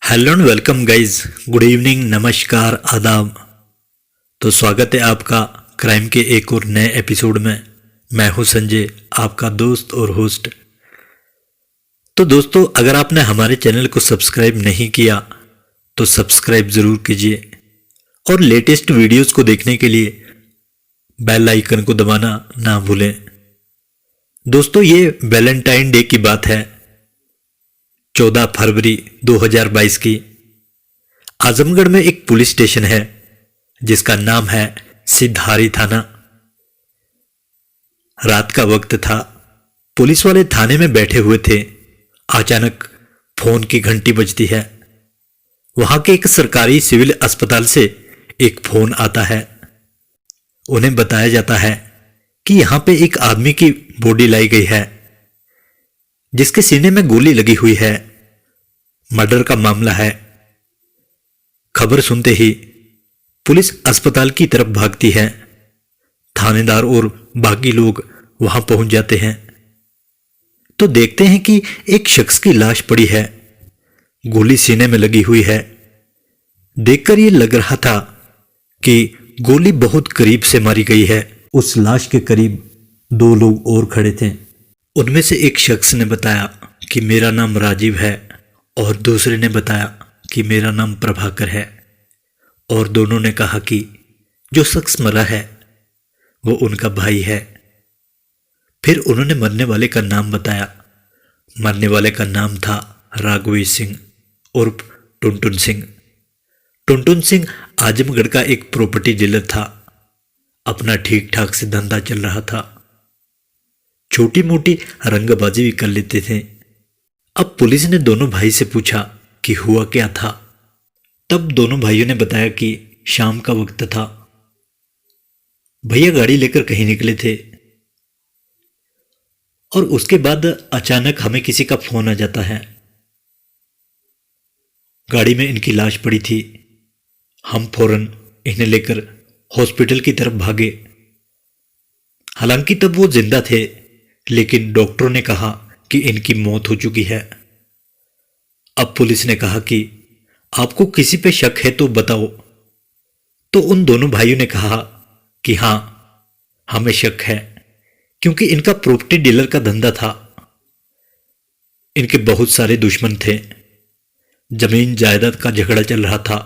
Hello and welcome guys. Good evening, नमस्कार, आदाब। तो स्वागत है आपका क्राइम के एक और नए एपिसोड में। मैं हूं संजय, आपका दोस्त और होस्ट। तो दोस्तों, अगर आपने हमारे चैनल को सब्सक्राइब नहीं किया तो सब्सक्राइब ज़रूर कीजिए और लेटेस्ट वीडियोस को देखने के लिए बेल आइकन को दबाना ना भूलें। दोस्तों, ये वैलेंटाइन डे की बात है, 14 फरवरी 2022 की। आजमगढ़ में एक पुलिस स्टेशन है जिसका नाम है सिद्धारी थाना। रात का वक्त था, पुलिस वाले थाने में बैठे हुए थे। अचानक फोन की घंटी बजती है। वहां के एक सरकारी सिविल अस्पताल से एक फोन आता है। उन्हें बताया जाता है कि यहां पे एक आदमी की बॉडी लाई गई है जिसके सीने में गोली लगी हुई है। मर्डर का मामला है। खबर सुनते ही पुलिस अस्पताल की तरफ भागती है। थानेदार और बाकी लोग वहां पहुंच जाते हैं तो देखते हैं कि एक शख्स की लाश पड़ी है, गोली सीने में लगी हुई है। देखकर ये लग रहा था कि गोली बहुत करीब से मारी गई है। उस लाश के करीब दो लोग और खड़े थे। उनमें से एक शख्स ने बताया कि मेरा नाम राजीव है और दूसरे ने बताया कि मेरा नाम प्रभाकर है। और दोनों ने कहा कि जो शख्स मरा है वो उनका भाई है। फिर उन्होंने मरने वाले का नाम बताया। मरने वाले का नाम था राघवीर सिंह उर्फ टुनटुन सिंह। टुनटुन सिंह आजमगढ़ का एक प्रॉपर्टी डीलर था। अपना ठीक ठाक से धंधा चल रहा था। छोटी मोटी रंगबाजी भी कर लेते थे। अब पुलिस ने दोनों भाई से पूछा कि हुआ क्या था। तब दोनों भाइयों ने बताया कि शाम का वक्त था। भैया गाड़ी लेकर कहीं निकले थे और उसके बाद अचानक हमें किसी का फोन आ जाता है। गाड़ी में इनकी लाश पड़ी थी। हम फौरन इन्हें लेकर हॉस्पिटल की तरफ भागे। हालांकि तब वो जिंदा थे, लेकिन डॉक्टरों ने कहा कि इनकी मौत हो चुकी है। अब पुलिस ने कहा कि आपको किसी पे शक है तो बताओ। तो उन दोनों भाइयों ने कहा कि हां, हमें शक है, क्योंकि इनका प्रॉपर्टी डीलर का धंधा था। इनके बहुत सारे दुश्मन थे। जमीन जायदाद का झगड़ा चल रहा था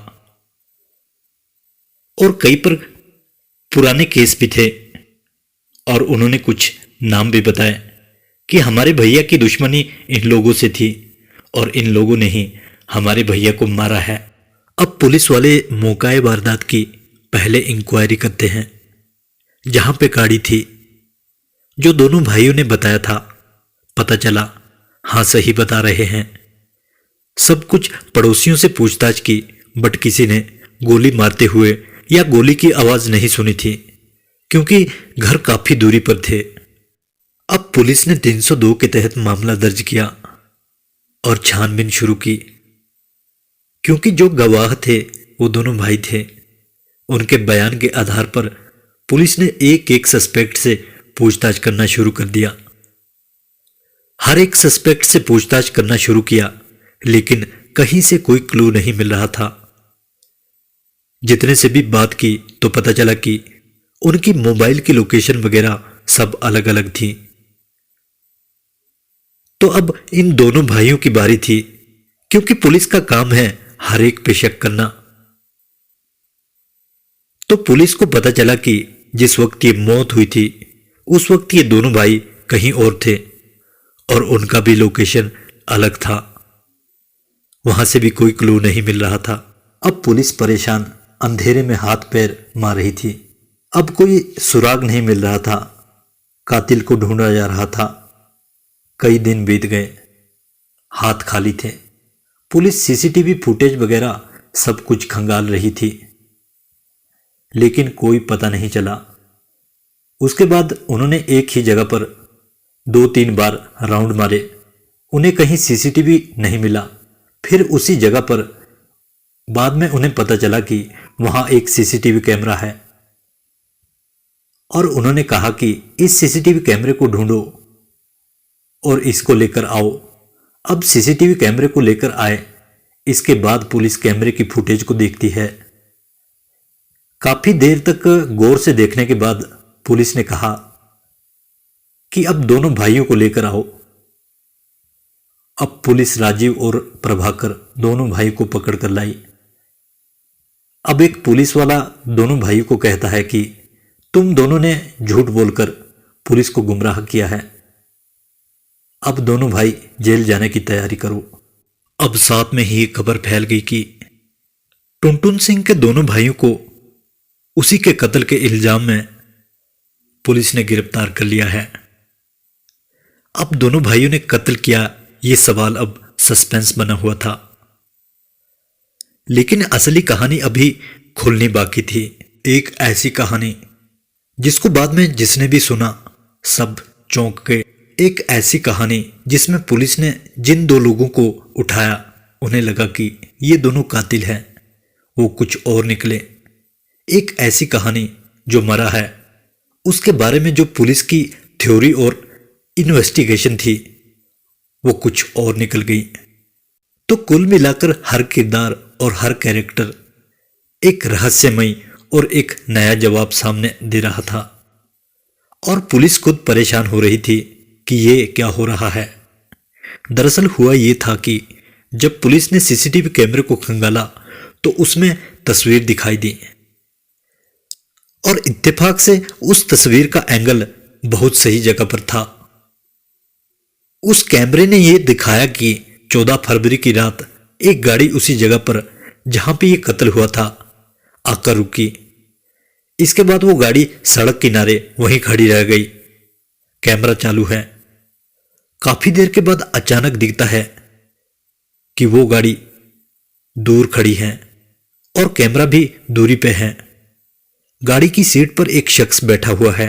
और कई पर पुराने केस भी थे। और उन्होंने कुछ नाम भी बताए कि हमारे भैया की दुश्मनी इन लोगों से थी और इन लोगों ने ही हमारे भैया को मारा है। अब पुलिस वाले मौकाए वारदात की पहले इंक्वायरी करते हैं। जहां पे गाड़ी थी जो दोनों भाइयों ने बताया था, पता चला हां, सही बता रहे हैं। सब कुछ पड़ोसियों से पूछताछ की, बट किसी ने गोली मारते हुए या गोली की आवाज नहीं सुनी थी, क्योंकि घर काफी दूरी पर थे। अब पुलिस ने 302 के तहत मामला दर्ज किया और छानबीन शुरू की, क्योंकि जो गवाह थे वो दोनों भाई थे। उनके बयान के आधार पर पुलिस ने एक एक सस्पेक्ट से पूछताछ करना शुरू कर दिया। हर एक सस्पेक्ट से पूछताछ करना शुरू किया, लेकिन कहीं से कोई क्लू नहीं मिल रहा था। जितने से भी बात की तो पता चला कि उनकी मोबाइल की लोकेशन वगैरह सब अलग अलग थी। तो अब इन दोनों भाइयों की बारी थी, क्योंकि पुलिस का काम है हर एक पे शक करना। तो पुलिस को पता चला कि जिस वक्त ये मौत हुई थी उस वक्त ये दोनों भाई कहीं और थे और उनका भी लोकेशन अलग था। वहां से भी कोई क्लू नहीं मिल रहा था। अब पुलिस परेशान अंधेरे में हाथ पैर मार रही थी। अब कोई सुराग नहीं मिल रहा था। कातिल को ढूंढा जा रहा था। कई दिन बीत गए, हाथ खाली थे। पुलिस सीसीटीवी फुटेज वगैरह सब कुछ खंगाल रही थी, लेकिन कोई पता नहीं चला। उसके बाद उन्होंने एक ही जगह पर 2-3 बार राउंड मारे। उन्हें कहीं सीसीटीवी नहीं मिला। फिर उसी जगह पर बाद में उन्हें पता चला कि वहां एक सीसीटीवी कैमरा है और उन्होंने कहा कि इस सीसीटीवी कैमरे को ढूंढो और इसको लेकर आओ। अब सीसीटीवी कैमरे को लेकर आए। इसके बाद पुलिस कैमरे की फुटेज को देखती है। काफी देर तक गौर से देखने के बाद पुलिस ने कहा कि अब दोनों भाइयों को लेकर आओ। अब पुलिस राजीव और प्रभाकर दोनों भाई को पकड़ कर लाई। अब एक पुलिस वाला दोनों भाइयों को कहता है कि तुम दोनों ने झूठ बोलकर पुलिस को गुमराह किया है, अब दोनों भाई जेल जाने की तैयारी करो। अब साथ में ही खबर फैल गई कि टुनटुन सिंह के दोनों भाइयों को उसी के कत्ल के इल्जाम में पुलिस ने गिरफ्तार कर लिया है। अब दोनों भाइयों ने कत्ल किया, यह सवाल अब सस्पेंस बना हुआ था, लेकिन असली कहानी अभी खुलनी बाकी थी। एक ऐसी कहानी जिसको बाद में जिसने भी सुना सब चौंक गए। एक ऐसी कहानी जिसमें पुलिस ने जिन दो लोगों को उठाया उन्हें लगा कि ये दोनों कातिल हैं, वो कुछ और निकले। एक ऐसी कहानी जो मरा है उसके बारे में जो पुलिस की थ्योरी और इन्वेस्टिगेशन थी वो कुछ और निकल गई। तो कुल मिलाकर हर किरदार और हर कैरेक्टर एक रहस्यमयी और एक नया जवाब सामने दे रहा था, और पुलिस खुद परेशान हो रही थी कि ये क्या हो रहा है। दरअसल हुआ ये था कि जब पुलिस ने सीसीटीवी कैमरे को खंगाला तो उसमें तस्वीर दिखाई दी, और इत्तेफाक से उस तस्वीर का एंगल बहुत सही जगह पर था। उस कैमरे ने यह दिखाया कि 14 फरवरी की रात एक गाड़ी उसी जगह पर जहां पे ये कत्ल हुआ था आकर रुकी। इसके बाद वो गाड़ी सड़क किनारे वहीं खड़ी रह गई। कैमरा चालू है। काफी देर के बाद अचानक दिखता है कि वो गाड़ी दूर खड़ी है और कैमरा भी दूरी पे है। गाड़ी की सीट पर एक शख्स बैठा हुआ है,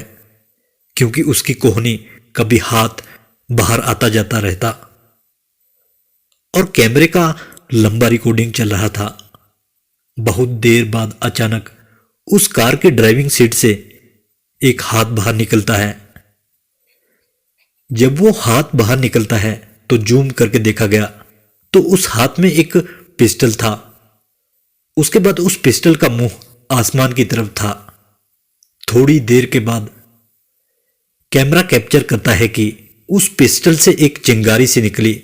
क्योंकि उसकी कोहनी कभी हाथ बाहर आता जाता रहता, और कैमरे का लंबा रिकॉर्डिंग चल रहा था। बहुत देर बाद अचानक उस कार के ड्राइविंग सीट से एक हाथ बाहर निकलता है। जब वो हाथ बाहर निकलता है तो जूम करके देखा गया तो उस हाथ में एक पिस्टल था। उसके बाद उस पिस्टल का मुंह आसमान की तरफ था। थोड़ी देर के बाद कैमरा कैप्चर करता है कि उस पिस्टल से एक चिंगारी सी निकली।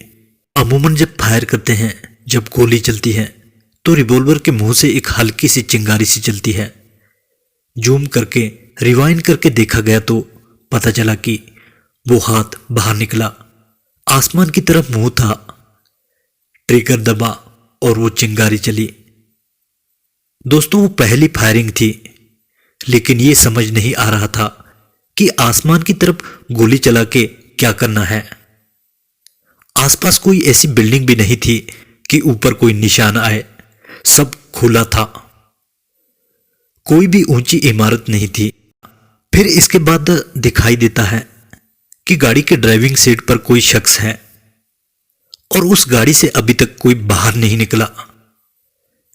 अमूमन जब फायर करते हैं, जब गोली चलती है तो रिवॉल्वर के मुंह से एक हल्की सी चिंगारी सी चलती है। जूम करके रिवाइंड करके देखा गया तो पता चला कि वो हाथ बाहर निकला, आसमान की तरफ मुंह था। ट्रिगर दबा और वो चिंगारी चली। दोस्तों, वो पहली फायरिंग थी, लेकिन ये समझ नहीं आ रहा था कि आसमान की तरफ गोली चला के क्या करना है। आसपास कोई ऐसी बिल्डिंग भी नहीं थी कि ऊपर कोई निशान आए। सब खुला था, कोई भी ऊंची इमारत नहीं थी। फिर इसके बाद दिखाई देता है कि गाड़ी के ड्राइविंग सीट पर कोई शख्स है, और उस गाड़ी से अभी तक कोई बाहर नहीं निकला।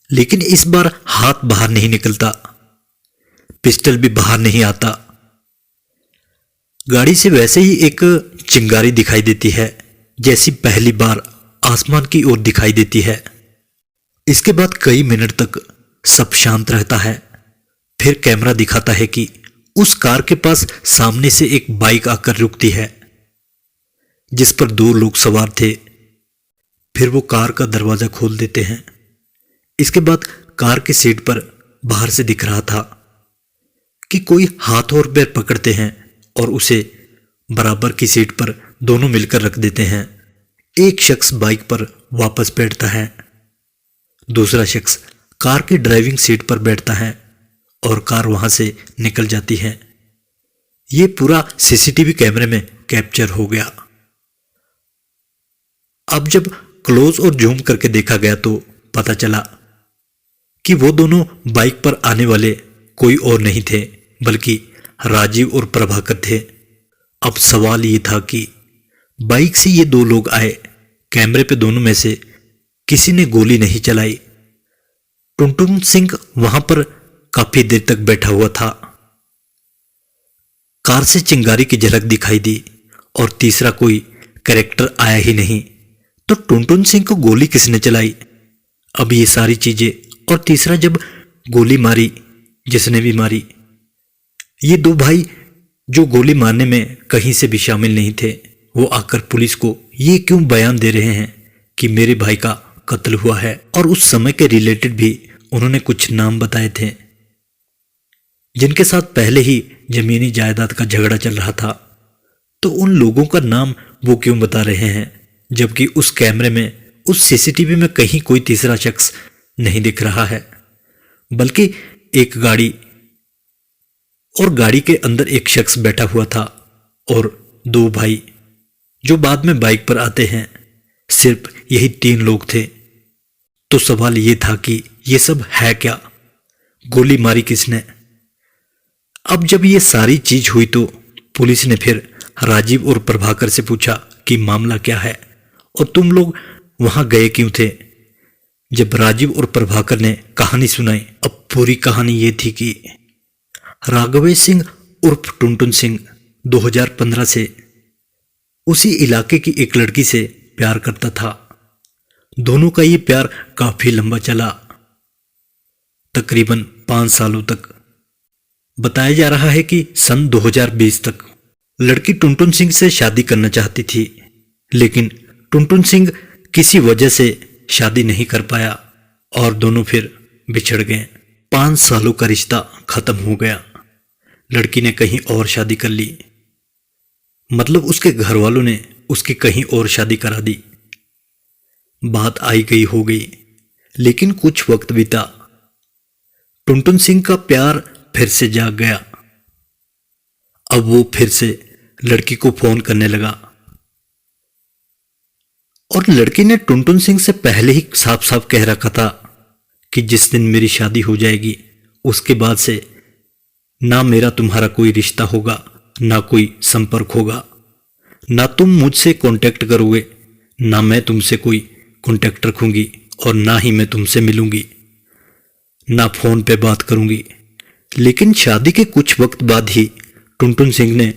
लेकिन इस बार हाथ बाहर नहीं निकलता, पिस्टल भी बाहर नहीं आता। गाड़ी से वैसे ही एक चिंगारी दिखाई देती है, जैसी पहली बार आसमान की ओर दिखाई देती है। इसके बाद कई मिनट तक सब शांत रहता है। फिर कैमरा दिखाता है कि उस कार के पास सामने से एक बाइक आकर रुकती है, जिस पर 2 लोग सवार थे। फिर वो कार का दरवाजा खोल देते हैं। इसके बाद कार के सीट पर बाहर से दिख रहा था कि कोई हाथ और पैर पकड़ते हैं और उसे बराबर की सीट पर दोनों मिलकर रख देते हैं। एक शख्स बाइक पर वापस बैठता है, दूसरा शख्स कार की ड्राइविंग सीट पर बैठता है और कार वहां से निकल जाती है। यह पूरा सीसीटीवी कैमरे में कैप्चर हो गया। अब जब क्लोज और जूम करके देखा गया तो पता चला कि वो दोनों बाइक पर आने वाले कोई और नहीं थे, बल्कि राजीव और प्रभाकर थे। अब सवाल ये था कि बाइक से ये 2 लोग आए, कैमरे पे दोनों में से किसी ने गोली नहीं चलाई। टुनटुन सिंह वहां पर काफी देर तक बैठा हुआ था। कार से चिंगारी की झलक दिखाई दी और तीसरा कोई कैरेक्टर आया ही नहीं। तो टुनटुन सिंह को गोली किसने चलाई? अब ये सारी चीजें, और तीसरा जब गोली मारी जिसने भी मारी, ये दो भाई जो गोली मारने में कहीं से भी शामिल नहीं थे, वो आकर पुलिस को ये क्यों बयान दे रहे हैं कि मेरे भाई का कत्ल हुआ है। और उस समय के रिलेटेड भी उन्होंने कुछ नाम बताए थे जिनके साथ पहले ही जमीनी जायदाद का झगड़ा चल रहा था। तो उन लोगों का नाम वो क्यों बता रहे हैं, जबकि उस कैमरे में, उस सीसीटीवी में कहीं कोई तीसरा शख्स नहीं दिख रहा है, बल्कि एक गाड़ी, और गाड़ी के अंदर एक शख्स बैठा हुआ था और दो भाई जो बाद में बाइक पर आते हैं। सिर्फ यही 3 लोग थे। तो सवाल ये था कि ये सब है क्या, गोली मारी किसने। अब जब ये सारी चीज हुई तो पुलिस ने फिर राजीव और प्रभाकर से पूछा कि मामला क्या है और तुम लोग वहां गए क्यों थे। जब राजीव और प्रभाकर ने कहानी सुनाई, अब पूरी कहानी ये थी कि राघवेश सिंह उर्फ टुनटुन सिंह 2015 से उसी इलाके की एक लड़की से प्यार करता था। दोनों का ये प्यार काफी लंबा चला, तकरीबन 5 सालों तक। बताया जा रहा है कि सन 2020 तक लड़की टुनटुन सिंह से शादी करना चाहती थी, लेकिन टुनटुन सिंह किसी वजह से शादी नहीं कर पाया और दोनों फिर बिछड़ गए। 5 सालों का रिश्ता खत्म हो गया। लड़की ने कहीं और शादी कर ली, मतलब उसके घर वालों ने उसकी कहीं और शादी करा दी। बात आई गई हो गई, लेकिन कुछ वक्त बीता, टुनटुन सिंह का प्यार फिर से जाग गया। अब वो फिर से लड़की को फोन करने लगा और लड़की ने टुनटुन सिंह से पहले ही साफ साफ कह रखा था कि जिस दिन मेरी शादी हो जाएगी उसके बाद से ना मेरा तुम्हारा कोई रिश्ता होगा, ना कोई संपर्क होगा, ना तुम मुझसे कांटेक्ट करोगे, ना मैं तुमसे कोई कांटेक्ट रखूंगी और ना ही मैं तुमसे मिलूंगी, ना फोन पे बात करूंगी। लेकिन शादी के कुछ वक्त बाद ही टुनटुन सिंह ने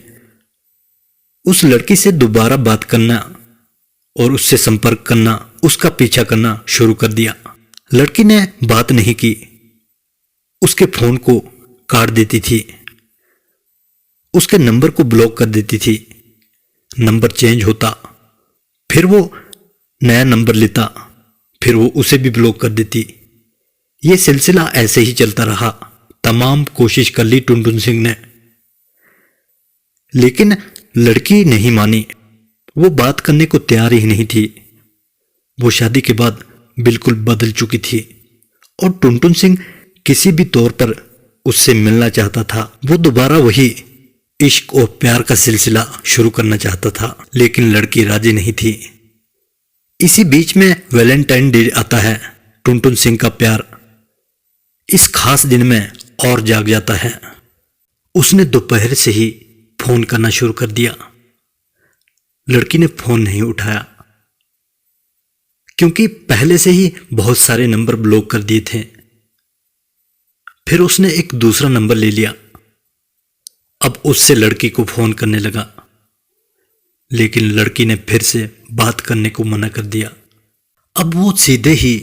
उस लड़की से दोबारा बात करना और उससे संपर्क करना, उसका पीछा करना शुरू कर दिया। लड़की ने बात नहीं की, उसके फोन को काट देती थी, उसके नंबर को ब्लॉक कर देती थी, नंबर चेंज होता, फिर वो नया नंबर लेता, फिर वो उसे भी ब्लॉक कर देती। ये सिलसिला ऐसे ही चलता रहा। तमाम कोशिश कर ली टुनटुन सिंह ने, लेकिन लड़की नहीं मानी। वो बात करने को तैयार ही नहीं थी। वो शादी के बाद बिल्कुल बदल चुकी थी और टुनटुन सिंह किसी भी तौर पर उससे मिलना चाहता था। वो दोबारा वही इश्क और प्यार का सिलसिला शुरू करना चाहता था, लेकिन लड़की राजी नहीं थी। इसी बीच में वैलेंटाइन डे आता है। टुनटुन सिंह का प्यार इस खास दिन में और जाग जाता है। उसने दोपहर से ही फोन करना शुरू कर दिया। लड़की ने फोन नहीं उठाया, क्योंकि पहले से ही बहुत सारे नंबर ब्लॉक कर दिए थे। फिर उसने एक दूसरा नंबर ले लिया। अब उससे लड़की को फोन करने लगा, लेकिन लड़की ने फिर से बात करने को मना कर दिया। अब वो सीधे ही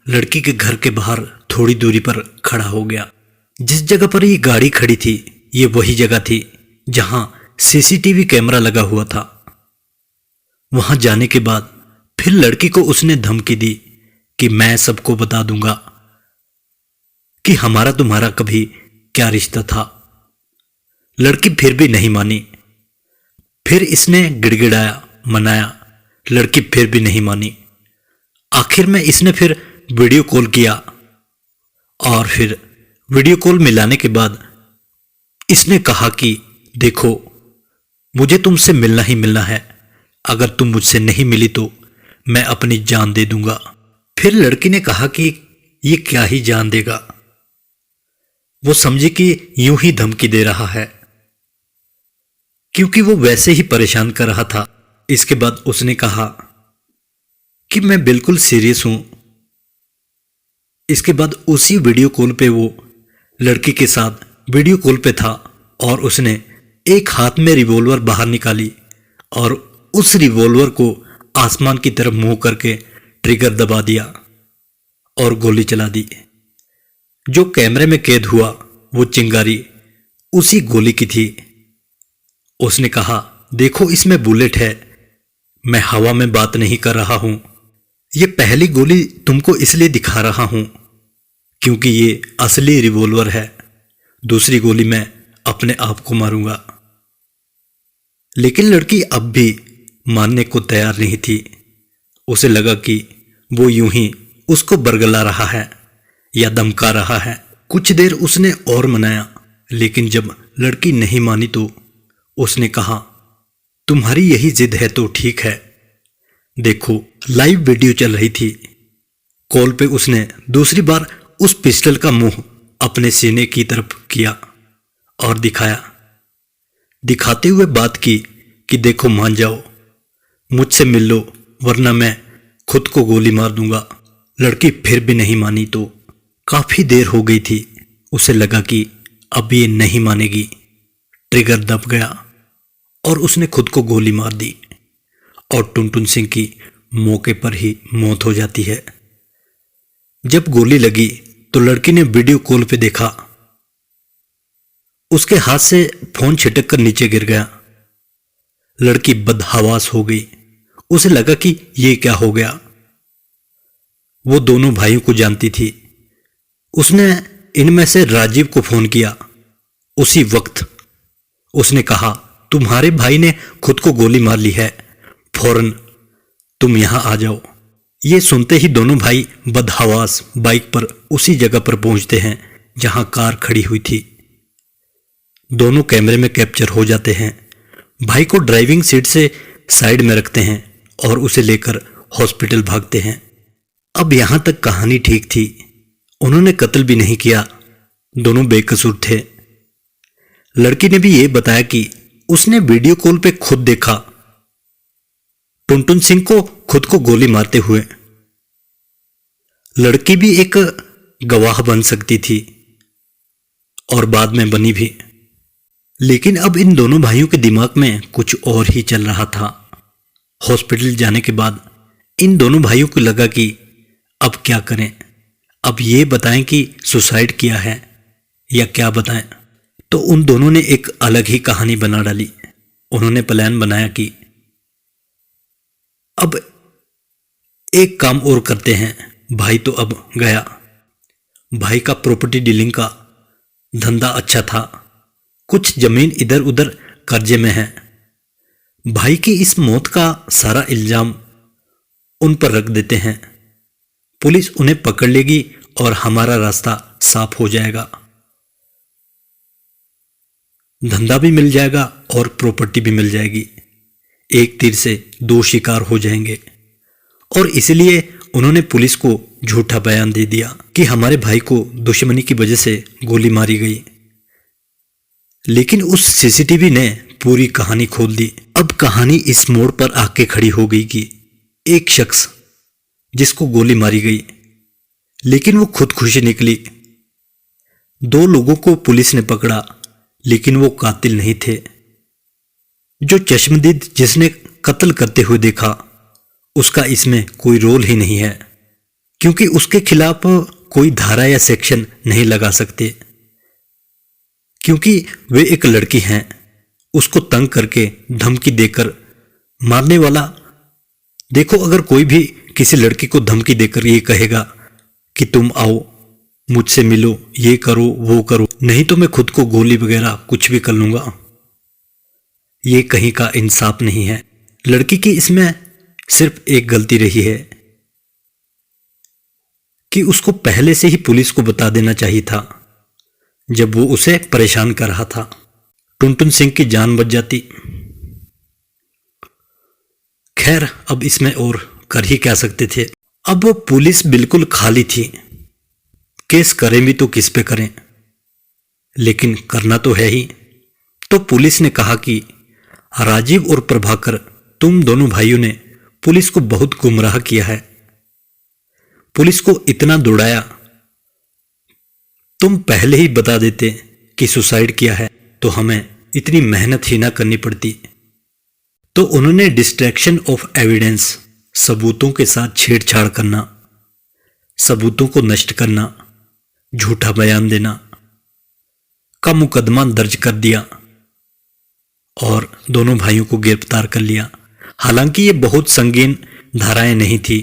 लड़की के घर के बाहर थोड़ी दूरी पर खड़ा हो गया। जिस जगह पर ये गाड़ी खड़ी थी, ये वही जगह थी जहां सीसीटीवी कैमरा लगा हुआ था। वहां जाने के बाद फिर लड़की को उसने धमकी दी कि मैं सबको बता दूंगा कि हमारा तुम्हारा कभी क्या रिश्ता था। लड़की फिर भी नहीं मानी। फिर इसने गिड़गिड़ाया, मनाया, लड़की फिर भी नहीं मानी। आखिर में इसने फिर वीडियो कॉल किया और फिर वीडियो कॉल मिलाने के बाद इसने कहा कि देखो, मुझे तुमसे मिलना ही मिलना है, अगर तुम मुझसे नहीं मिली तो मैं अपनी जान दे दूंगा। फिर लड़की ने कहा कि ये क्या ही जान देगा। वो समझी कि यूं ही धमकी दे रहा है, क्योंकि वो वैसे ही परेशान कर रहा था। इसके बाद उसने कहा कि मैं बिल्कुल सीरियस हूं। इसके बाद उसी वीडियो कॉल पे वो लड़की के साथ वीडियो कॉल पे था और उसने एक हाथ में रिवॉल्वर बाहर निकाली और उस रिवॉल्वर को आसमान की तरफ मुंह करके ट्रिगर दबा दिया और गोली चला दी। जो कैमरे में कैद हुआ वो चिंगारी उसी गोली की थी। उसने कहा, देखो इसमें बुलेट है, मैं हवा में बात नहीं कर रहा हूं। ये पहली गोली तुमको इसलिए दिखा रहा हूं क्योंकि ये असली रिवॉल्वर है, दूसरी गोली मैं अपने आप को मारूंगा। लेकिन लड़की अब भी मानने को तैयार नहीं थी। उसे लगा कि वो यूं ही उसको बरगला रहा है या धमका रहा है। कुछ देर उसने और मनाया, लेकिन जब लड़की नहीं मानी तो उसने कहा, तुम्हारी यही जिद है तो ठीक है। देखो लाइव वीडियो चल रही थी। कॉल पे उसने दूसरी बार उस पिस्टल का मुंह अपने सीने की तरफ किया और दिखाते हुए बात की कि देखो मान जाओ, मुझसे मिल लो वरना मैं खुद को गोली मार दूंगा। लड़की फिर भी नहीं मानी तो काफी देर हो गई थी। उसे लगा कि अब ये नहीं मानेगी। ट्रिगर दब गया और उसने खुद को गोली मार दी और टुनटुन सिंह की मौके पर ही मौत हो जाती है। जब गोली लगी तो लड़की ने वीडियो कॉल पे देखा, उसके हाथ से फोन छिटक कर नीचे गिर गया। लड़की बदहवास हो गई। उसे लगा कि ये क्या हो गया। वो दोनों भाइयों को जानती थी। उसने इनमें से राजीव को फोन किया। उसी वक्त उसने कहा, तुम्हारे भाई ने खुद को गोली मार ली है, फौरन तुम यहां आ जाओ। ये सुनते ही दोनों भाई बदहवास बाइक पर उसी जगह पर पहुंचते हैं जहां कार खड़ी हुई थी। दोनों कैमरे में कैप्चर हो जाते हैं। भाई को ड्राइविंग सीट से साइड में रखते हैं और उसे लेकर हॉस्पिटल भागते हैं। अब यहां तक कहानी ठीक थी। उन्होंने कत्ल भी नहीं किया, दोनों बेकसूर थे। लड़की ने भी ये बताया कि उसने वीडियो कॉल पे खुद देखा टुनटुन सिंह को खुद को गोली मारते हुए। लड़की भी एक गवाह बन सकती थी और बाद में बनी भी। लेकिन अब इन दोनों भाइयों के दिमाग में कुछ और ही चल रहा था। हॉस्पिटल जाने के बाद इन दोनों भाइयों को लगा कि अब क्या करें। अब ये बताएं कि सुसाइड किया है या क्या बताएं। तो उन दोनों ने एक अलग ही कहानी बना डाली। उन्होंने प्लान बनाया कि अब एक काम और करते हैं। भाई तो अब गया। भाई का प्रॉपर्टी डीलिंग का धंधा अच्छा था, कुछ जमीन इधर उधर कर्जे में है। भाई की इस मौत का सारा इल्जाम उन पर रख देते हैं। पुलिस उन्हें पकड़ लेगी और हमारा रास्ता साफ हो जाएगा। धंधा भी मिल जाएगा और प्रॉपर्टी भी मिल जाएगी। एक तीर से दो शिकार हो जाएंगे। और इसलिए उन्होंने पुलिस को झूठा बयान दे दिया कि हमारे भाई को दुश्मनी की वजह से गोली मारी गई। लेकिन उस सीसीटीवी ने पूरी कहानी खोल दी। अब कहानी इस मोड़ पर आके खड़ी हो गई कि एक शख्स जिसको गोली मारी गई, लेकिन वो खुदकुशी निकली। दो लोगों को पुलिस ने पकड़ा, लेकिन वो कातिल नहीं थे। जो चश्मदीद जिसने कत्ल करते हुए देखा, उसका इसमें कोई रोल ही नहीं है, क्योंकि उसके खिलाफ कोई धारा या सेक्शन नहीं लगा सकते, क्योंकि वे एक लड़की हैं। उसको तंग करके धमकी देकर मारने वाला। देखो, अगर कोई भी किसी लड़की को धमकी देकर ये कहेगा कि तुम आओ, मुझसे मिलो, ये करो वो करो, नहीं तो मैं खुद को गोली वगैरह कुछ भी कर लूंगा, ये कहीं का इंसाफ नहीं है। लड़की की इसमें सिर्फ एक गलती रही है कि उसको पहले से ही पुलिस को बता देना चाहिए था जब वो उसे परेशान कर रहा था। टुनटुन सिंह की जान बच जाती। खैर, अब इसमें और कर ही क्या सकते थे। अब वो पुलिस बिल्कुल खाली थी। केस करें भी तो किस पे करें, लेकिन करना तो है ही। तो पुलिस ने कहा कि राजीव और प्रभाकर, तुम दोनों भाइयों ने पुलिस को बहुत गुमराह किया है, पुलिस को इतना दौड़ाया, तुम पहले ही बता देते कि सुसाइड किया है तो हमें इतनी मेहनत ही ना करनी पड़ती। तो उन्होंने डिस्ट्रैक्शन ऑफ एविडेंस, सबूतों के साथ छेड़छाड़ करना, सबूतों को नष्ट करना, झूठा बयान देना का मुकदमा दर्ज कर दिया और दोनों भाइयों को गिरफ्तार कर लिया। हालांकि ये बहुत संगीन धाराएं नहीं थी,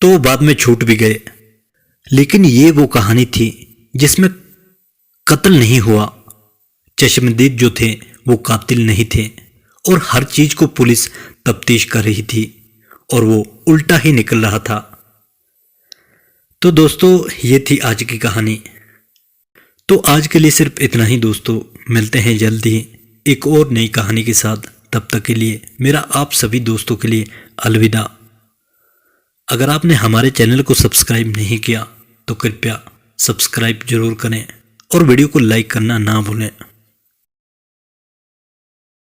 तो बाद में छूट भी गए, लेकिन ये वो कहानी थी जिसमें कत्ल नहीं हुआ, चश्मदीद जो थे वो कातिल नहीं थे और हर चीज को पुलिस तफ्तीश कर रही थी और वो उल्टा ही निकल रहा था। तो दोस्तों, ये थी आज की कहानी। तो आज के लिए सिर्फ इतना ही दोस्तों, मिलते हैं जल्द ही एक और नई कहानी के साथ। तब तक के लिए मेरा आप सभी दोस्तों के लिए अलविदा। अगर आपने हमारे चैनल को सब्सक्राइब नहीं किया तो कृपया सब्सक्राइब जरूर करें और वीडियो को लाइक करना ना भूलें।